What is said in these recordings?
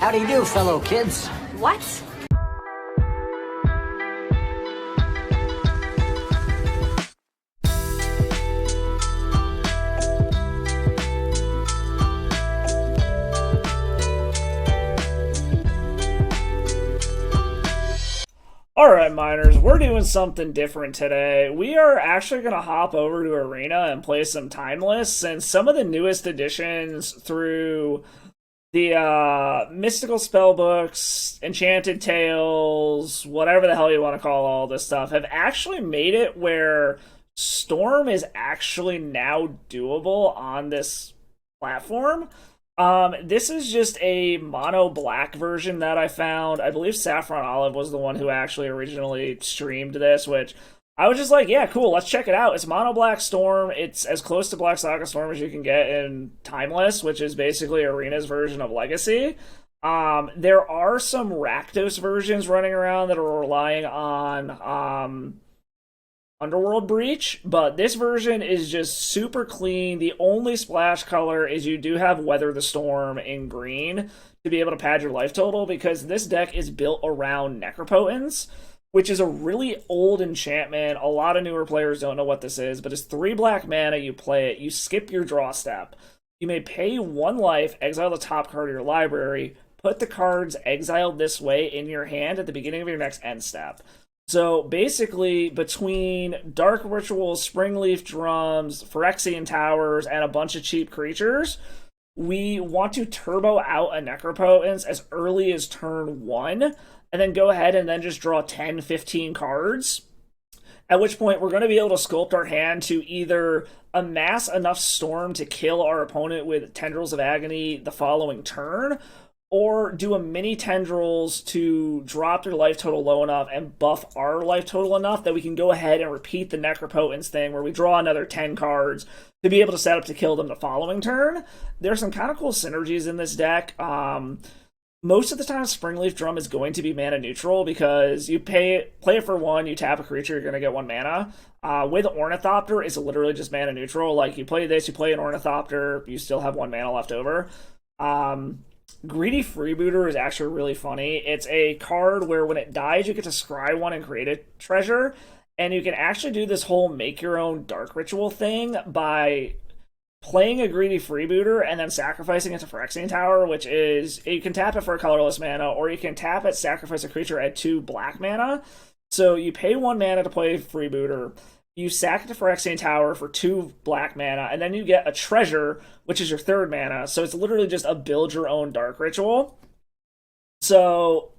How do you do, fellow kids? What? Alright, miners, we're doing something different today. We are actually going to hop over to Arena and play some Timeless, since some of the newest additions through the mystical spellbooks, enchanted tales, whatever the hell you want to call all this stuff, have actually made it where Storm is actually now doable on this platform. This is just a mono black version that I found. I believe Saffron Olive was the one who actually originally streamed this, which I was just like, yeah, cool, let's check it out. It's mono black Storm. It's as close to Black Saga Storm as you can get in Timeless, which is basically Arena's version of Legacy. There are some Rakdos versions running around that are relying on Underworld Breach, but this version is just super clean. The only splash color is you do have Weather the Storm in green to be able to pad your life total, because this deck is built around Necropotence, which is a really old enchantment. A lot of newer players don't know what this is, but it's 3 black mana, you play it, you skip your draw step. You may pay 1 life, exile the top card of your library, put the cards exiled this way in your hand at the beginning of your next end step. So basically, between Dark Rituals, Springleaf Drums, Phyrexian Towers, and a bunch of cheap creatures, we want to turbo out a Necropotence as early as turn 1, and then go ahead and then just draw 10, 15 cards. At which point, we're going to be able to sculpt our hand to either amass enough Storm to kill our opponent with Tendrils of Agony the following turn, or do a mini Tendrils to drop their life total low enough and buff our life total enough that we can go ahead and repeat the Necropotence thing where we draw another 10 cards to be able to set up to kill them the following turn. There's some kind of cool synergies in this deck. Most of the time, Springleaf Drum is going to be mana neutral, because you play it for 1, you tap a creature, you're going to get 1 mana. With Ornithopter, it's literally just mana neutral. Like, you play this, you play an Ornithopter, you still have 1 mana left over. Greedy Freebooter is actually really funny. It's a card where when it dies, you get to scry 1 and create a treasure, and you can actually do this whole make your own Dark Ritual thing by playing a Greedy Freebooter and then sacrificing it to Phyrexian Tower, which is, you can tap it for a colorless mana, or you can tap it, sacrifice a creature at 2 black mana. So you pay 1 mana to play Freebooter, you sack it to Phyrexian Tower for 2 black mana, and then you get a treasure, which is your 3rd mana. So it's literally just a build your own Dark Ritual. So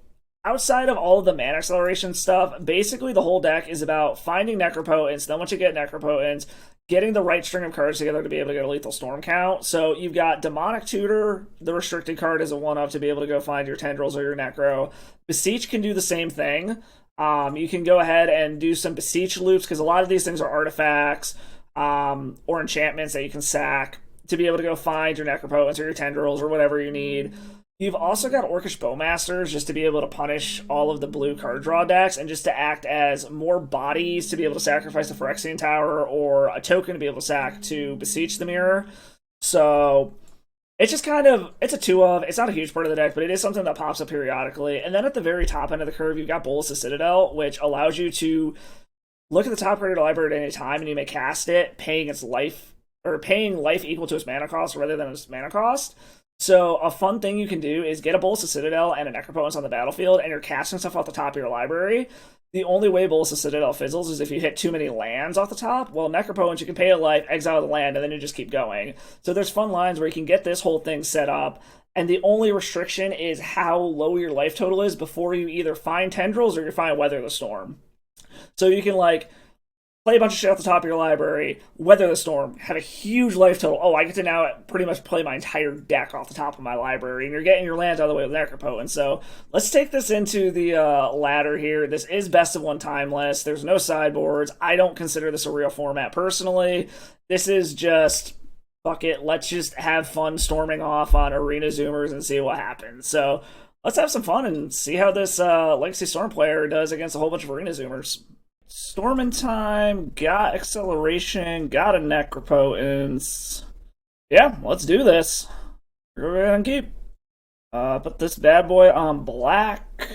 outside of all of the mana acceleration stuff, basically the whole deck is about finding Necropotence. Then once you get Necropotence, getting the right string of cards together to be able to get a lethal Storm count. So you've got Demonic Tutor, the restricted card, is a 1-up to be able to go find your Tendrils or your Necro. Beseech can do the same thing. You can go ahead and do some Beseech loops, because a lot of these things are artifacts or enchantments that you can sack to be able to go find your Necropotence or your Tendrils or whatever you need. You've also got Orcish Bowmasters just to be able to punish all of the blue card draw decks, and just to act as more bodies to be able to sacrifice the Phyrexian Tower, or a token to be able to sack to Beseech the Mirror. So it's just kind of, it's a 2-of. It's not a huge part of the deck, but it is something that pops up periodically. And then at the very top end of the curve, you've got Bolas' Citadel, which allows you to look at the top card of the library at any time, and you may cast it, paying its life, or paying life equal to its mana cost rather than its mana cost. So a fun thing you can do is get a Bolas' Citadel and a Necropotence on the battlefield, and you're casting stuff off the top of your library. The only way Bolas' Citadel fizzles is if you hit too many lands off the top. Well, Necropotence, you can pay a life, exile the land, and then you just keep going. So there's fun lines where you can get this whole thing set up, and the only restriction is how low your life total is before you either find Tendrils or you find Weather the Storm. So you can, like, play a bunch of shit off the top of your library, Weather the Storm, have a huge life total. Oh, I get to now pretty much play my entire deck off the top of my library, and you're getting your lands out of the way with Necropotence. So let's take this into the ladder here. This is best of 1 Timeless. There's no sideboards. I don't consider this a real format personally. This is just, fuck it, let's just have fun storming off on Arena Zoomers and see what happens. So let's have some fun and see how this Legacy Storm player does against a whole bunch of Arena Zoomers. Storming time, got acceleration, got a Necropotence. Yeah, let's do this. We're gonna keep. Put this bad boy on black.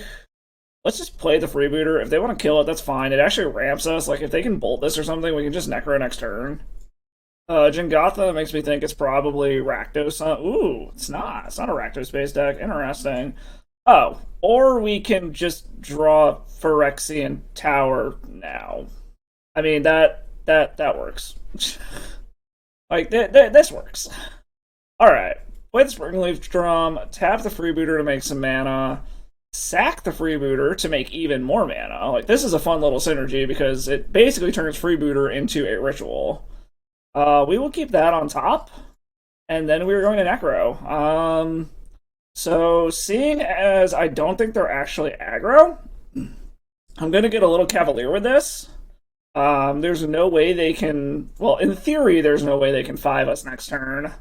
Let's just play the freebooter. If they want to kill it, that's fine. It actually ramps us. Like, if they can bolt this or something, we can just Necro next turn. Jingotha makes me think it's probably Rakdos. Ooh, it's not. It's not a Rakdos-based deck. Interesting. Oh, or we can just draw Phyrexian Tower now. I mean, that works. Like, this works. Alright. Play the Springleaf Drum, tap the freebooter to make some mana, sack the freebooter to make even more mana. Like, this is a fun little synergy because it basically turns freebooter into a ritual. We will keep that on top, and then we're going to Necro. So, seeing as I don't think they're actually aggro, I'm going to get a little cavalier with this. There's no way they can... Well, in theory, there's no way they can 5 us next turn.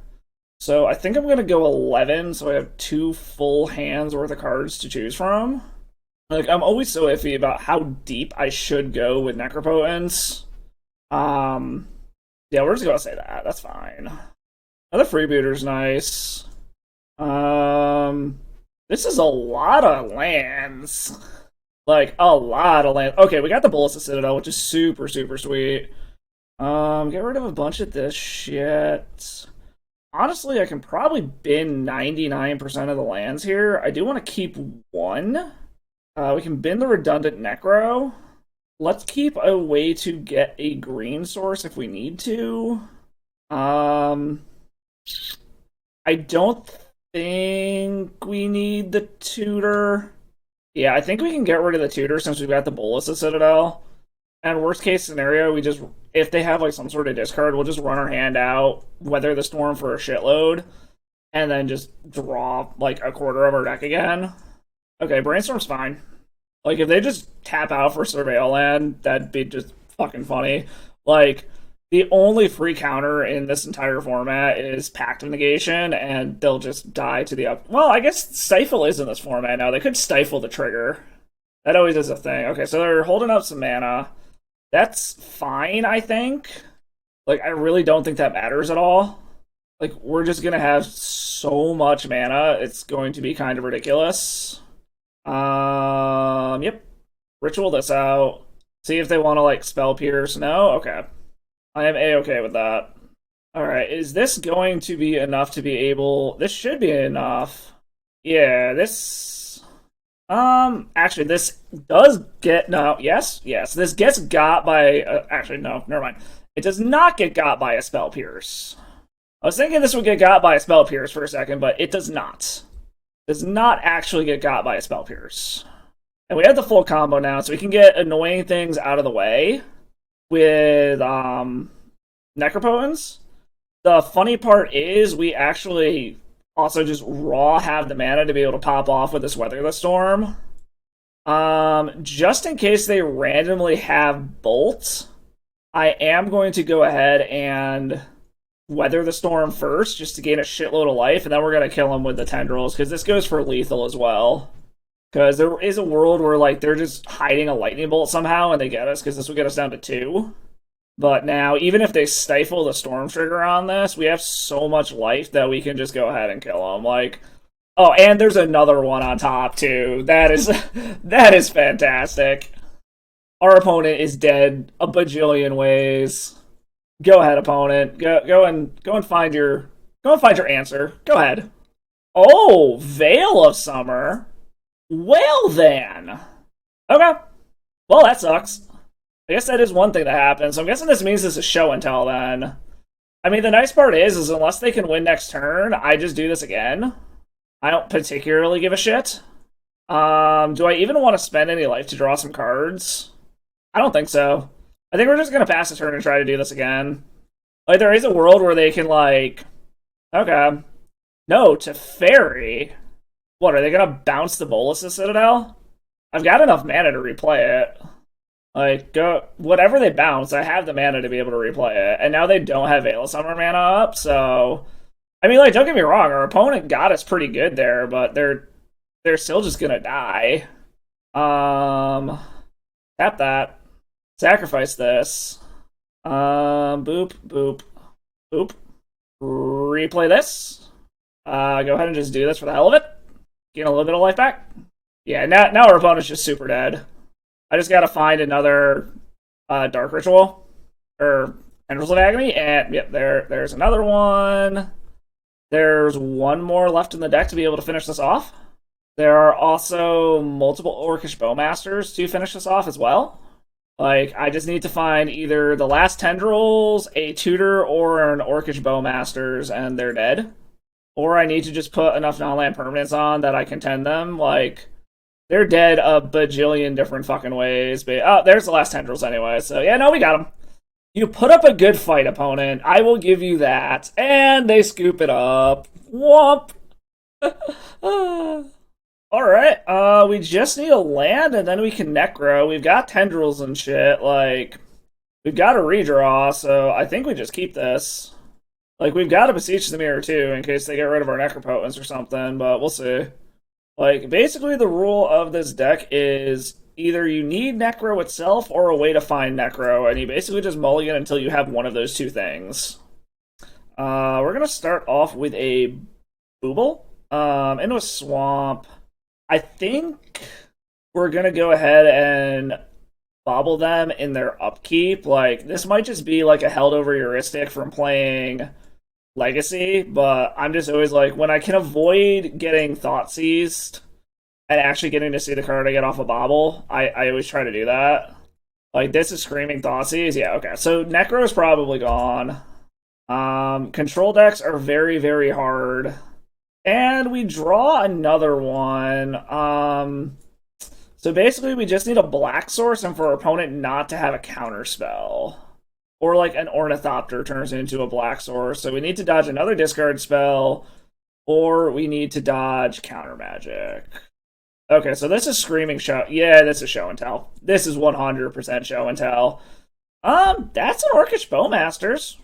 So I think I'm going to go 11, so I have 2 full hands worth of cards to choose from. Like, I'm always so iffy about how deep I should go with Necropotence. Yeah, we're just going to say that. That's fine. Another freebooter's nice. This is a lot of lands. Like, a lot of lands. Okay, we got the Bullets of Citadel, which is super, super sweet. Get rid of a bunch of this shit. Honestly, I can probably bin 99% of the lands here. I do want to keep 1. We can bin the redundant Necro. Let's keep a way to get a green source if we need to. I don't think we need the tutor. Yeah, I think we can get rid of the tutor since we've got the Bolus of Citadel. And worst case scenario, we just, if they have like some sort of discard, we'll just run our hand out, weather the storm for a shitload, and then just draw like a quarter of our deck again. Okay, Brainstorm's fine. Like, if they just tap out for Surveil Land, that'd be just fucking funny. Like, the only free counter in this entire format is Pact of Negation, and they'll just die to the up. Well, I guess Stifle is in this format now. They could stifle the trigger. That always is a thing. Okay, so they're holding up some mana. That's fine, I think. Like, I really don't think that matters at all. Like, we're just gonna have so much mana, it's going to be kind of ridiculous. Yep. Ritual this out. See if they want to, like, Spell Pierce. No? Okay. I am A-okay with that. Alright, is this going to be enough to be able... This should be enough. Yeah, this... Actually, this does get... No, yes, this gets got by... actually, no, never mind. It does not get got by a Spell Pierce. I was thinking this would get got by a Spell Pierce for a second, but it does not. It does not actually get got by a Spell Pierce. And we have the full combo now, so we can get annoying things out of the way with, Necropotence. The funny part is we actually also just raw have the mana to be able to pop off with this Weather the Storm. Just in case they randomly have Bolt, I am going to go ahead and Weather the Storm first, just to gain a shitload of life, and then we're going to kill them with the Tendrils, because this goes for lethal as well. Because there is a world where, like, they're just hiding a lightning bolt somehow, and they get us, because this will get us down to 2. But now, even if they stifle the Storm Trigger on this, we have so much life that we can just go ahead and kill them. Like, oh, and there's another one on top, too. That is fantastic. Our opponent is dead a bajillion ways. Go ahead, opponent. Go and find your answer. Go ahead. Oh, Veil of Summer. Well then. Okay. Well, that sucks. I guess that is one thing that happens. So I'm guessing this means this is show and tell then. I mean, the nice part is unless they can win next turn, I just do this again. I don't particularly give a shit. Do I even want to spend any life to draw some cards? I don't think so. I think we're just going to pass the turn and try to do this again. Like, there is a world where they can, like... Okay. No, to Fairy. What, are they going to bounce the Bolus of Citadel? I've got enough mana to replay it. Like, go... Whatever they bounce, I have the mana to be able to replay it. And now they don't have Veil of Summer mana up, so... I mean, like, don't get me wrong, our opponent got us pretty good there, but they're still just going to die. Tap that. Sacrifice this. Boop, boop, boop. Replay this. Go ahead and just do this for the hell of it. Gain a little bit of life back. Yeah, now our opponent's just super dead. I just gotta find another Dark Ritual. Or Tendrils of Agony, and yep, there's another one. There's one more left in the deck to be able to finish this off. There are also multiple Orcish Bowmasters to finish this off as well. Like, I just need to find either the last Tendrils, a Tutor, or an Orcish Bowmasters, and they're dead. Or I need to just put enough non-land permanents on that I can tend them. Like, they're dead a bajillion different fucking ways. But, oh, there's the last Tendrils anyway. So, yeah, no, we got them. You put up a good fight, opponent. I will give you that. And they scoop it up. Womp. Alright, we just need a land and then we can Necro. We've got Tendrils and shit. Like, we've got a redraw, so I think we just keep this. Like, we've got to Beseech the Mirror too, in case they get rid of our Necropotence or something, but we'll see. Like, basically the rule of this deck is either you need Necro itself or a way to find Necro, and you basically just mulligan until you have one of those two things. We're going to start off with a Booble into a Swamp. I think we're going to go ahead and bobble them in their upkeep. Like, this might just be like a held over heuristic from playing Legacy, but I'm just always like, when I can avoid getting Thought Seized and actually getting to see the card I get off a bobble, I always try to do that. Like, this is Screaming Thoughtseize. Yeah, okay. So Necro is probably gone. Control decks are very, very hard. And we draw another one. So basically we just need a black source and for our opponent not to have a counter spell. Or like an Ornithopter turns into a black source. So we need to dodge another discard spell, or we need to dodge counter magic. Okay, so this is Screaming Show. Yeah, this is Show and Tell. This is 100% Show and Tell. That's an Orcish Bowmasters.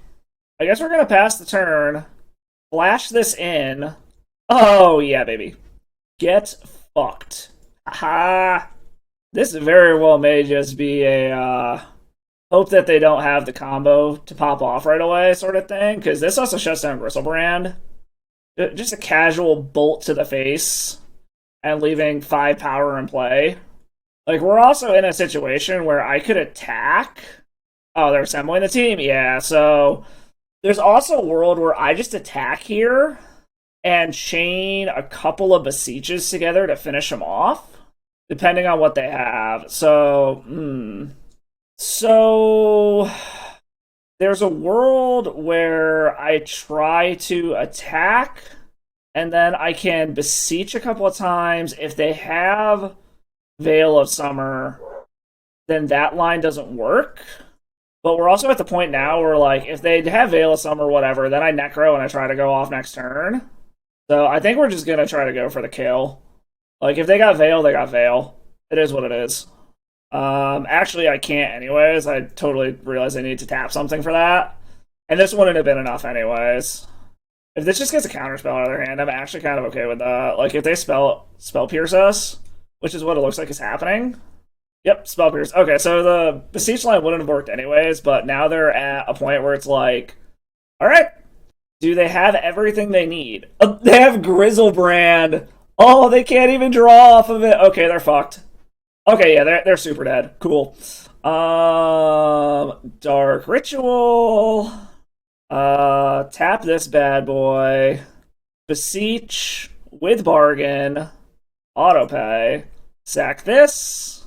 I guess we're gonna pass the turn. Flash this in. Oh, yeah, baby. Get fucked. Aha! This very well may just be a, hope that they don't have the combo to pop off right away sort of thing, because this also shuts down Gristlebrand. Just a casual bolt to the face and leaving 5 power in play. Like, we're also in a situation where I could attack. Oh, they're assembling the team? Yeah, so there's also a world where I just attack here and chain a couple of Beseeches together to finish them off, depending on what they have. So, So, there's a world where I try to attack, and then I can Beseech a couple of times. If they have Veil of Summer, then that line doesn't work. But we're also at the point now where, like, if they have Veil of Summer, whatever, then I Necro and I try to go off next turn. So I think we're just going to try to go for the kill. Like, if they got Veil, they got Veil. It is what it is. Actually, I can't anyways. I totally realized I need to tap something for that. And this wouldn't have been enough anyways. If this just gets a counterspell out of their hand, I'm actually kind of okay with that. Like, if they spell Pierce us, which is what it looks like is happening. Yep, Spell Pierce. Okay, so the Beseech line wouldn't have worked anyways, but now they're at a point where it's like, alright, do they have everything they need? They have Grizzlebrand. Oh, they can't even draw off of it. Okay, they're fucked. Okay, yeah, they're super dead. Cool. Dark Ritual. Tap this bad boy. Beseech with Bargain. Autopay. Sack this.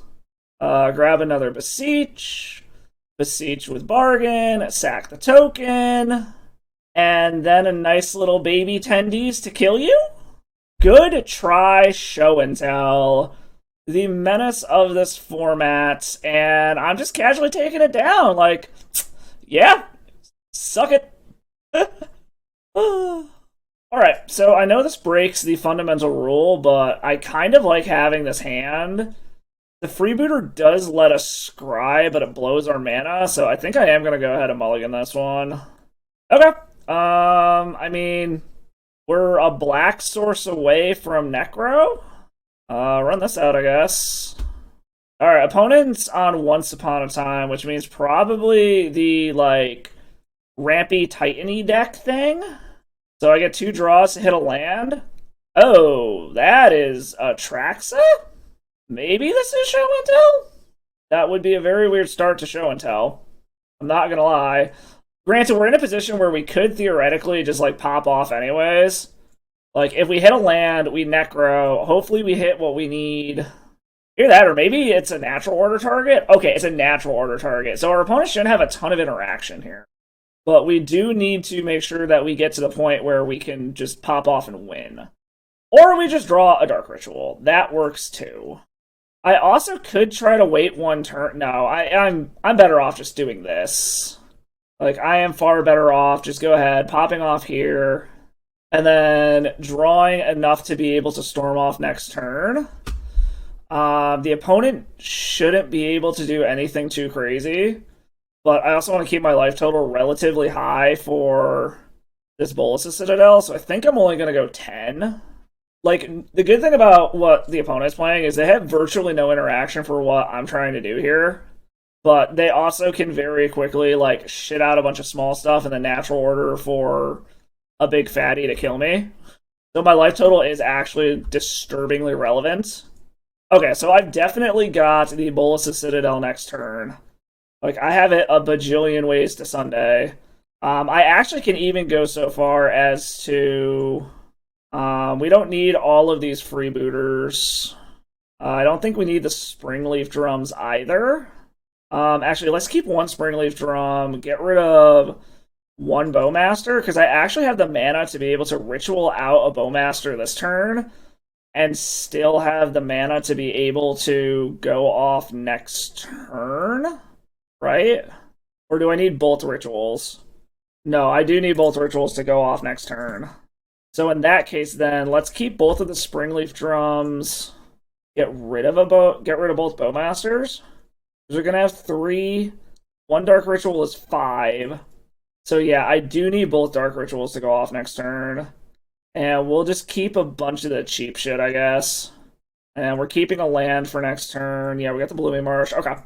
Grab another Beseech. Beseech with Bargain. Sack the token. And then a nice little baby Tendies to kill you? Good try, Show and Tell. The menace of this format, and I'm just casually taking it down. Like, yeah, suck it. Alright, so I know this breaks the fundamental rule, but I kind of like having this hand. The freebooter does let us scry, but it blows our mana, so I think I am going to go ahead and mulligan this one. Okay. I mean, we're a black source away from Necro. Run this out, I guess. Alright, opponent's on Once Upon a Time, which means probably the, like, Rampy Titan-y deck thing. So I get 2 draws to hit a land. Oh, that is Atraxa? Maybe this is show and tell? That would be a very weird start to show and tell. I'm not gonna lie. Granted, we're in a position where we could theoretically just like pop off anyways. Like if we hit a land, we necro. Hopefully we hit what we need. Either that, or maybe it's a natural order target. Okay, it's a natural order target. So our opponent shouldn't have a ton of interaction here. But we do need to make sure that we get to the point where we can just pop off and win. Or we just draw a Dark Ritual. That works too. I also could try to wait one turn. No, I'm better off just doing this. Like, I am far better off. Just go ahead, popping off here, and then drawing enough to be able to storm off next turn. The opponent shouldn't be able to do anything too crazy, but I also want to keep my life total relatively high for this Bolas's Citadel, so I think I'm only going to go 10. Like, the good thing about what the opponent's playing is they have virtually no interaction for what I'm trying to do here, but they also can very quickly, like, shit out a bunch of small stuff in the natural order for a big fatty to kill me. So my life total is actually disturbingly relevant. Okay, so I've definitely got the Bolas's Citadel next turn. Like, I have it a bajillion ways to Sunday. I actually can even go so far as to... we don't need all of these freebooters. I don't think we need the Springleaf Drums either. Actually, let's keep one Springleaf Drum, get rid of one Bowmaster, because I actually have the mana to be able to ritual out a Bowmaster this turn, and still have the mana to be able to go off next turn, right? Or do I need both rituals? No, I do need both rituals to go off next turn. So in that case, then let's keep both of the Springleaf Drums. Get rid of both Bowmasters. We're gonna have 3. One Dark Ritual is 5. So yeah, I do need both Dark Rituals to go off next turn. And we'll just keep a bunch of the cheap shit, I guess. And we're keeping a land for next turn. Yeah, we got the Blooming Marsh. Okay.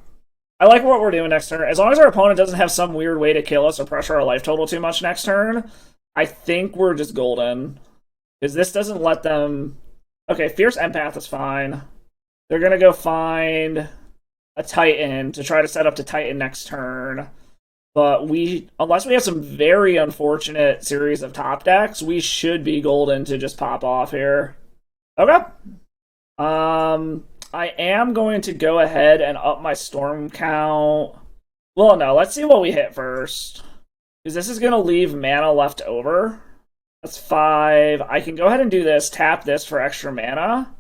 I like what we're doing next turn. As long as our opponent doesn't have some weird way to kill us or pressure our life total too much next turn, I think we're just golden. Because this doesn't let them... Okay, Fierce Empath is fine. They're going to go find a Titan to try to set up to Titan next turn. But unless we have some very unfortunate series of top decks, we should be golden to just pop off here. Okay. I am going to go ahead and up my storm count. Well, no, let's see what we hit first. Because this is going to leave mana left over. That's 5. I can go ahead and do this, tap this for extra mana.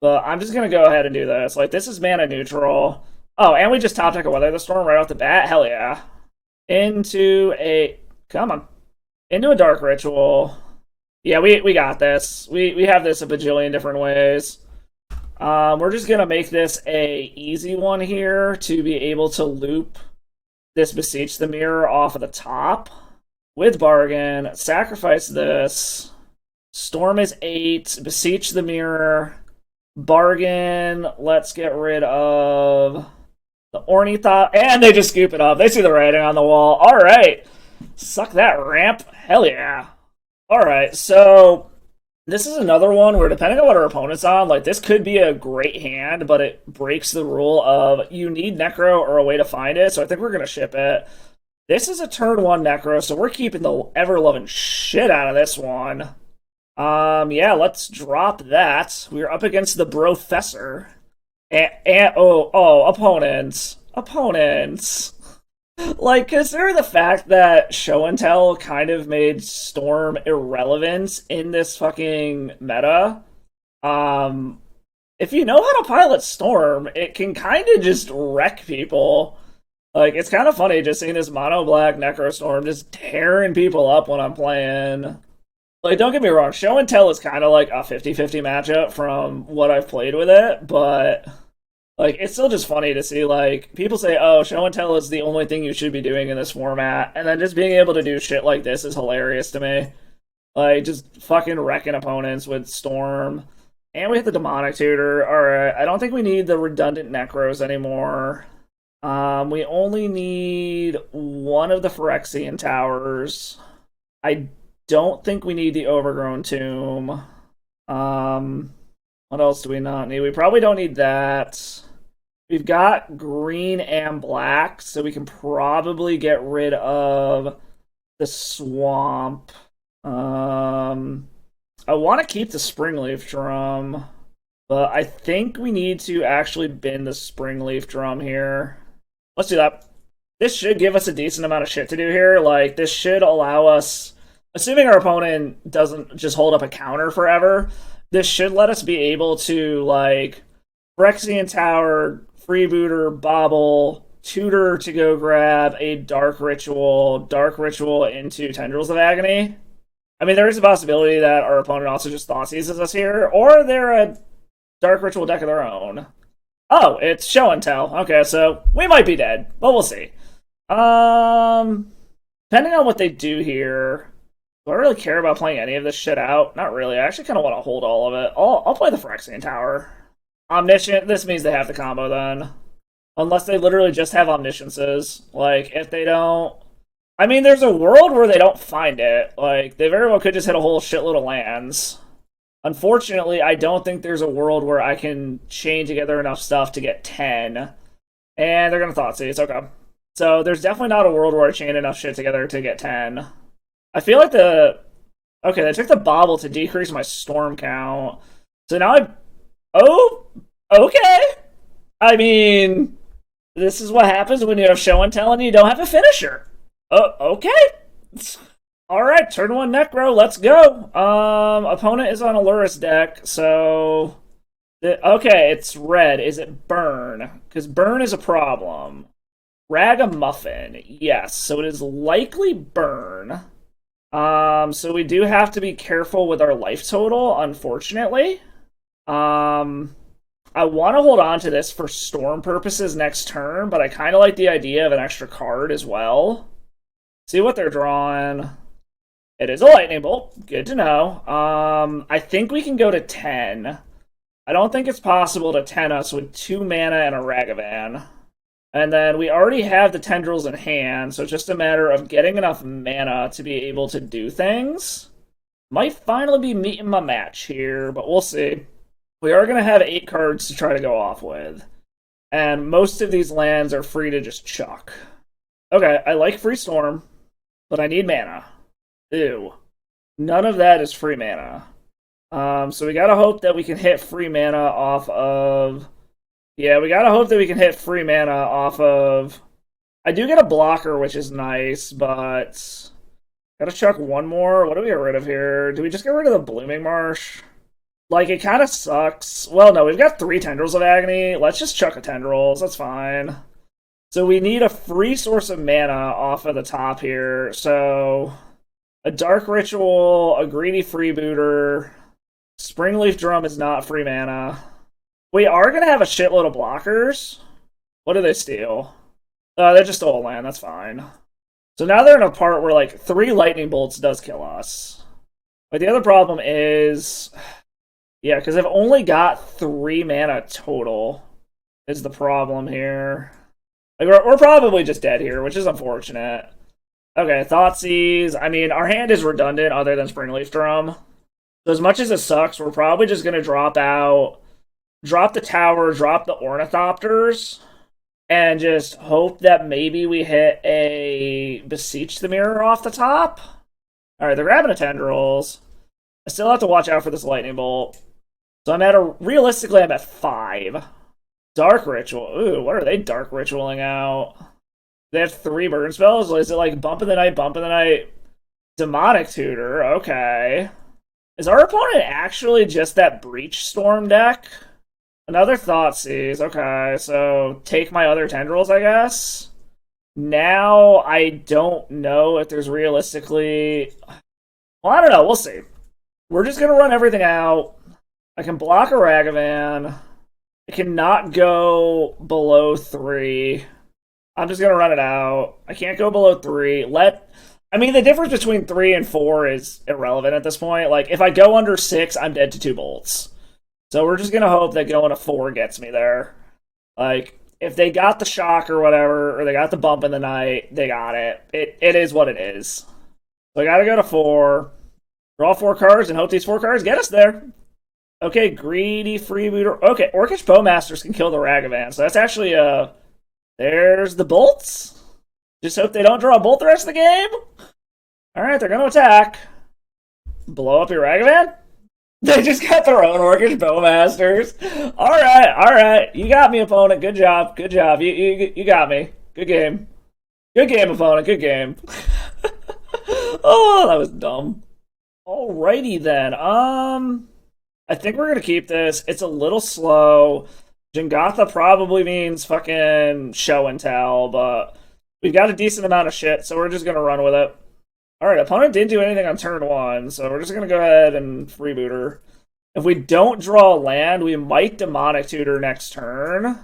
But I'm just going to go ahead and do this. Like, this is mana neutral. Oh, and we just top deck a Weather the Storm right off the bat? Hell yeah. Into a... Come on. Into a Dark Ritual. Yeah, we got this. We have this a bajillion different ways. We're just going to make this a easy one here to be able to loop this Beseech the Mirror off of the top with Bargain. Sacrifice this. Storm is 8. Beseech the Mirror. Bargain. Let's get rid of the Ornithop. And they just scoop it up. They see the writing on the wall. All right. Suck that, ramp. Hell yeah. All right, so this is another one where depending on what our opponent's on, like this could be a great hand, but it breaks the rule of you need Necro or a way to find it, so I think we're going to ship it. This is a turn 1 Necro, so we're keeping the ever-loving shit out of this one. Yeah, let's drop that. We're up against the Brofessor. Opponents. Like, consider the fact that Show and Tell kind of made Storm irrelevant in this fucking meta. If you know how to pilot Storm, it can kind of just wreck people. Like, it's kind of funny just seeing this mono-black Necro Storm just tearing people up when I'm playing. Like, don't get me wrong, Show and Tell is kind of like a 50-50 matchup from what I've played with it, but... like, it's still just funny to see, like, people say, oh, Show and Tell is the only thing you should be doing in this format, and then just being able to do shit like this is hilarious to me. Like, just fucking wrecking opponents with Storm. And we hit the Demonic Tutor. Alright, I don't think we need the redundant Necros anymore. We only need one of the Phyrexian Towers. I don't think we need the Overgrown Tomb. What else do we not need? We probably don't need that. We've got green and black, so we can probably get rid of the swamp. I want to keep the springleaf drum, but I think we need to actually bin the springleaf drum here. Let's do that. This should give us a decent amount of shit to do here. Like, this should allow us, assuming our opponent doesn't just hold up a counter forever, this should let us be able to, like, Phyrexian Tower, Freebooter, Bobble, Tutor to go grab a Dark Ritual into Tendrils of Agony. I mean, there is a possibility that our opponent also just thought seizes us here, or they're a Dark Ritual deck of their own. Oh, it's show and tell. Okay, so we might be dead, but we'll see. Depending on what they do here, do I really care about playing any of this shit out? Not really. I actually kind of want to hold all of it. I'll play the Phyrexian Tower. Omniscient, this means they have the combo then. Unless they literally just have omnisciences. Like, if they don't... I mean, there's a world where they don't find it. Like, they very well could just hit a whole shitload of lands. Unfortunately, I don't think there's a world where I can chain together enough stuff to get 10. And they're gonna Thoughtseize, okay. So there's definitely not a world where I chain enough shit together to get 10. I feel like the... Okay, they took the Bobble to decrease my storm count. So now I... Oh, okay. I mean, this is what happens when you have show and tell and you don't have a finisher. Okay. Alright, turn 1 Necro, let's go. Opponent is on a Lurrus deck, so... Okay, it's red. Is it burn? Because burn is a problem. Ragamuffin, yes. So it is likely burn. So we do have to be careful with our life total, unfortunately. I want to hold on to this for storm purposes next turn, but I kind of like the idea of an extra card as well. See what they're drawing. It is a lightning bolt. Good to know. I think we can go to 10. I don't think it's possible to 10 us with 2 mana and a Ragavan. And then we already have the Tendrils in hand, so it's just a matter of getting enough mana to be able to do things. Might finally be meeting my match here, but we'll see. We are going to have 8 cards to try to go off with. And most of these lands are free to just chuck. Okay, I like Free Storm, but I need mana. Ew. None of that is free mana. So we gotta hope that we can hit free mana off of... Yeah, we gotta hope that we can hit free mana off of... I do get a blocker, which is nice, but... Gotta chuck one more. What do we get rid of here? Do we just get rid of the Blooming Marsh? Like, it kind of sucks. Well, no, we've got 3 Tendrils of Agony. Let's just chuck a Tendrils. That's fine. So we need a free source of mana off of the top here. So a Dark Ritual, a Greedy Freebooter. Springleaf Drum is not free mana. We are going to have a shitload of blockers. What do they steal? They just stole a land. That's fine. So now they're in a part where, like, 3 Lightning Bolts does kill us. But the other problem is... Yeah, because I've only got 3 mana total is the problem here. Like, we're probably just dead here, which is unfortunate. Okay, Thoughtseize. I mean, our hand is redundant other than Springleaf Drum. So as much as it sucks, we're probably just going to drop the tower, drop the Ornithopters, and just hope that maybe we hit a Beseech the Mirror off the top. Alright, they're grabbing a Tendrils. I still have to watch out for this Lightning Bolt. So realistically, I'm at 5. Dark Ritual. Ooh, what are they Dark Ritualing out? They have 3 burn spells? Is it like Bump in the Night? Demonic Tutor, okay. Is our opponent actually just that Breach Storm deck? Another Thoughtseize, okay, so take my other Tendrils, I guess. Now, I don't know if there's realistically... Well, I don't know, we'll see. We're just gonna run everything out. I can block a Ragavan. I cannot go below 3. I'm just going to run it out. I can't go below 3. I mean, the difference between 3 and 4 is irrelevant at this point. Like, if I go under 6, I'm dead to 2 bolts. So we're just going to hope that going to 4 gets me there. Like, if they got the shock or whatever, or they got the bump in the night, they got it. It is what it is. So I got to go to 4. Draw 4 cards and hope these 4 cards get us there. Okay, greedy freebooter. Okay, Orcish Bowmasters can kill the Ragavan, so that's actually there's the bolts. Just hope they don't draw a bolt the rest of the game. Alright, they're gonna attack. Blow up your Ragavan? They just got their own Orcish Bowmasters. Alright. You got me, opponent. Good job. You got me. Good game. Good game, opponent. Good game. Oh, that was dumb. Alrighty then. I think we're gonna keep this. It's a little slow. Jengatha probably means fucking show and tell, but we've got a decent amount of shit, so we're just gonna run with it. Alright, opponent didn't do anything on turn 1, so we're just gonna go ahead and freeboot her. If we don't draw land, we might Demonic Tutor next turn.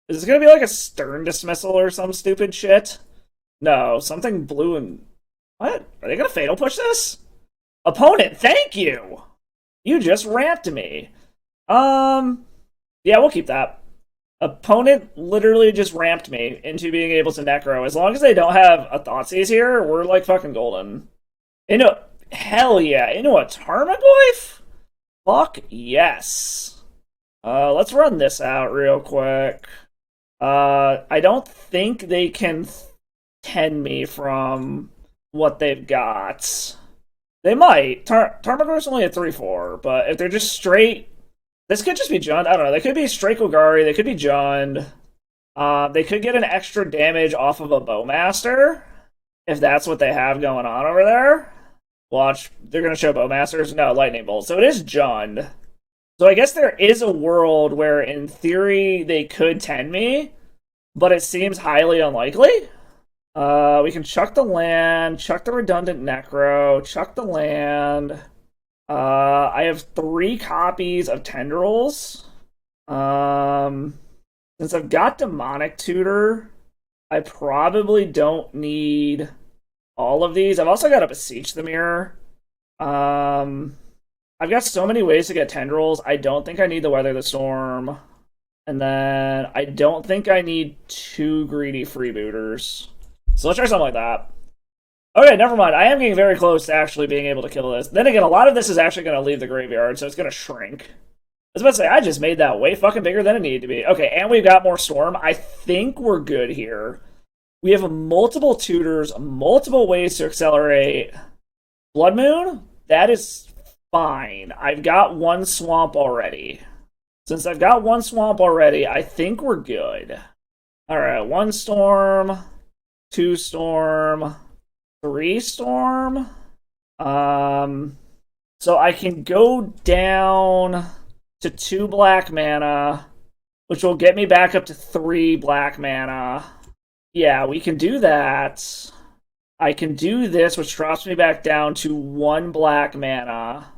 Is this gonna be like a Stern Dismissal or some stupid shit? No, something blue and... What? Are they gonna Fatal Push this? Opponent, thank you! You just ramped me. Yeah, we'll keep that. Opponent literally just ramped me into being able to Necro. As long as they don't have a Thoughtseize here, we're like fucking golden. Hell yeah, into a Tarmogoyf? Fuck yes. Let's run this out real quick. I don't think they can 10 me from what they've got. They might. Tarmogoyf's only a 3-4, but if they're just straight... This could just be Jund. I don't know. They could be straight Golgari. They could be Jund. They could get an extra damage off of a Bowmaster, if that's what they have going on over there. Watch. They're going to show Bowmasters. No, Lightning Bolt. So it is Jund. So I guess there is a world where, in theory, they could 10 me, but it seems highly unlikely. We can chuck the land, chuck the redundant Necro, chuck the land... I have 3 copies of Tendrils. Since I've got Demonic Tutor, I probably don't need all of these. I've also got to Beseech the Mirror. I've got so many ways to get Tendrils. I don't think I need the Weather the Storm. And then I don't think I need 2 greedy freebooters. So let's try something like that. Okay, never mind. I am getting very close to actually being able to kill this. Then again, a lot of this is actually going to leave the graveyard, so it's going to shrink. I was about to say, I just made that way fucking bigger than it needed to be. Okay, and we've got more Storm. I think we're good here. We have multiple tutors, multiple ways to accelerate. Blood Moon? That is fine. I've got 1 swamp already. Since I've got 1 swamp already, I think we're good. Alright, 1 Storm, 2 Storm... 3 Storm. So I can go down to 2 black mana, which will get me back up to 3 black mana. Yeah, we can do that. I can do this, which drops me back down to 1 black mana.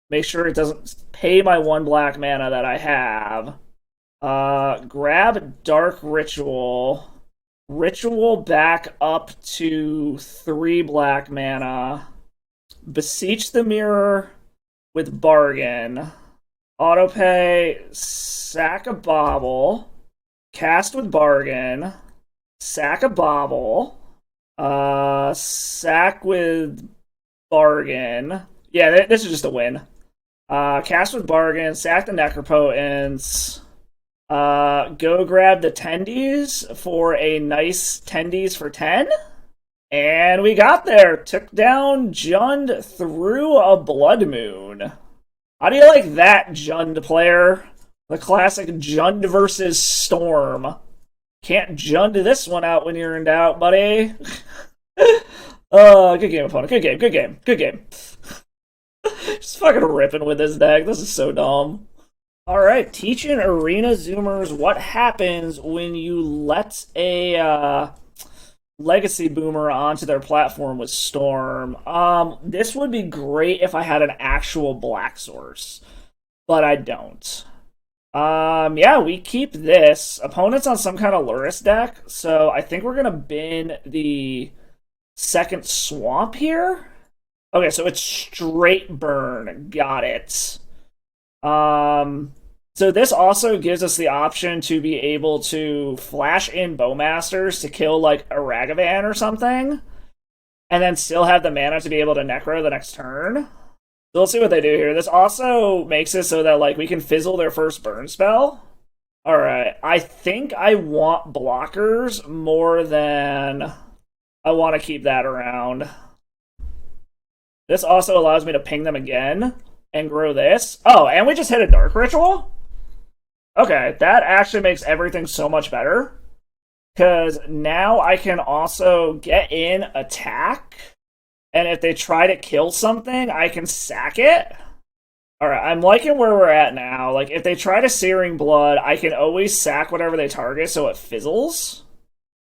Make sure it doesn't pay my 1 black mana that I have. Grab Dark Ritual. Ritual back up to 3 black mana. Beseech the Mirror with Bargain. Autopay, sack a Bauble. Cast with Bargain. Sack a Bauble. Sack with Bargain. Yeah, this is just a win. Cast with Bargain, sack the Necropotence. Go grab the Tendies for a nice Tendies for 10. And we got there. Took down Jund through a Blood Moon. How do you like that, Jund player? The classic Jund versus Storm. Can't Jund this one out when you're in doubt, buddy. Good game, opponent. Good game. Just fucking ripping with this deck. This is so dumb. Alright, teaching Arena Zoomers what happens when you let a Legacy Boomer onto their platform with Storm. This would be great if I had an actual black source, but I don't. Yeah, we keep this. Opponent's on some kind of Luris deck, so I think we're gonna bin the 2nd Swamp here. Okay, so it's straight burn. Got it. So this also gives us the option to be able to flash in Bowmasters to kill, like, a Ragavan or something, and then still have the mana to be able to Necro the next turn. So let's see what they do here. This also makes it so that like we can fizzle their first burn spell. Alright, I think I want blockers more than I want to keep that around. This also allows me to ping them again and grow this. Oh, and we just hit a Dark Ritual? Okay, that actually makes everything so much better. Because now I can also get in, attack, and if they try to kill something, I can sack it. Alright, I'm liking where we're at now. Like, if they try to Searing Blood, I can always sack whatever they target so it fizzles.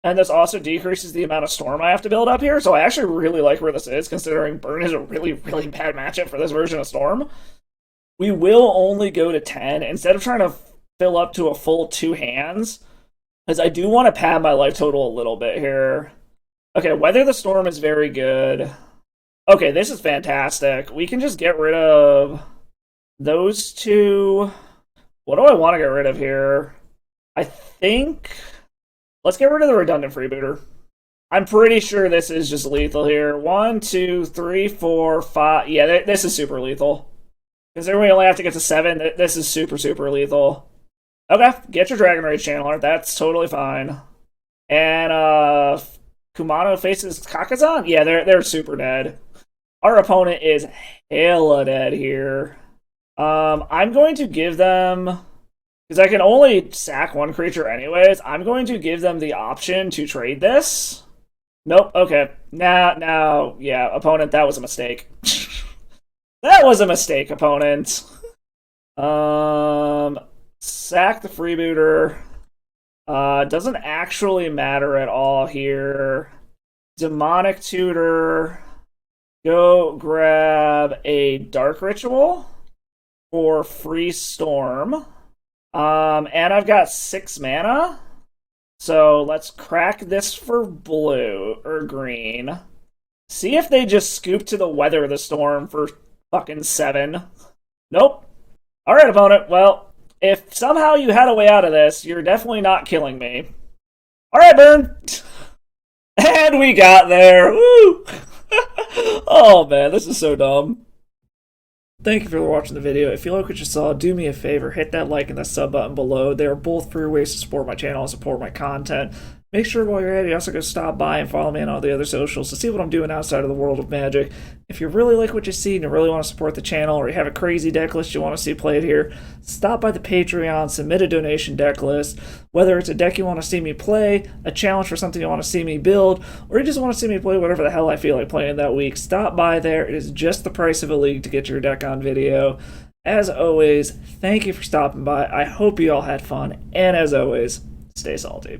And this also decreases the amount of Storm I have to build up here, so I actually really like where this is, considering Burn is a really, really bad matchup for this version of Storm. We will only go to 10, instead of trying to fill up to a full 2 hands, because I do want to pad my life total a little bit here. Okay, Weather the Storm is very good. Okay, this is fantastic. We can just get rid of those two. What do I want to get rid of here? I think... Let's get rid of the redundant freebooter. I'm pretty sure this is just lethal here. 1, 2, 3, 4, 5. Yeah, this is super lethal. Considering we only have to get to 7, this is super, super lethal. Okay, get your Dragon Rage Channeler. That's totally fine. And, Kumano faces Kakazan? Yeah, they're super dead. Our opponent is hella dead here. I'm going to give them... Because I can only sack one creature anyways, I'm going to give them the option to trade this. Nope, okay. Now, yeah, opponent, that was a mistake. That was a mistake, opponent. Sack the freebooter. Doesn't actually matter at all here. Demonic Tutor. Go grab a Dark Ritual for free Storm. And I've got 6 mana. So let's crack this for blue or green. See if they just scoop to the Weather the Storm for fucking 7. Nope. Alright, opponent. Well, if somehow you had a way out of this, you're definitely not killing me. Alright, burn! And we got there! Woo! Oh man, this is so dumb. Thank you for watching the video. If you like what you saw, do me a favor, hit that like and the sub button below. They are both free ways to support my channel and support my content. Make sure while you're at it, you also go stop by and follow me on all the other socials to see what I'm doing outside of the world of Magic. If you really like what you see and you really want to support the channel, or you have a crazy deck list you want to see played here, stop by the Patreon, submit a donation deck list. Whether it's a deck you want to see me play, a challenge for something you want to see me build, or you just want to see me play whatever the hell I feel like playing that week, stop by there. It is just the price of a league to get your deck on video. As always, thank you for stopping by. I hope you all had fun, and as always, stay salty.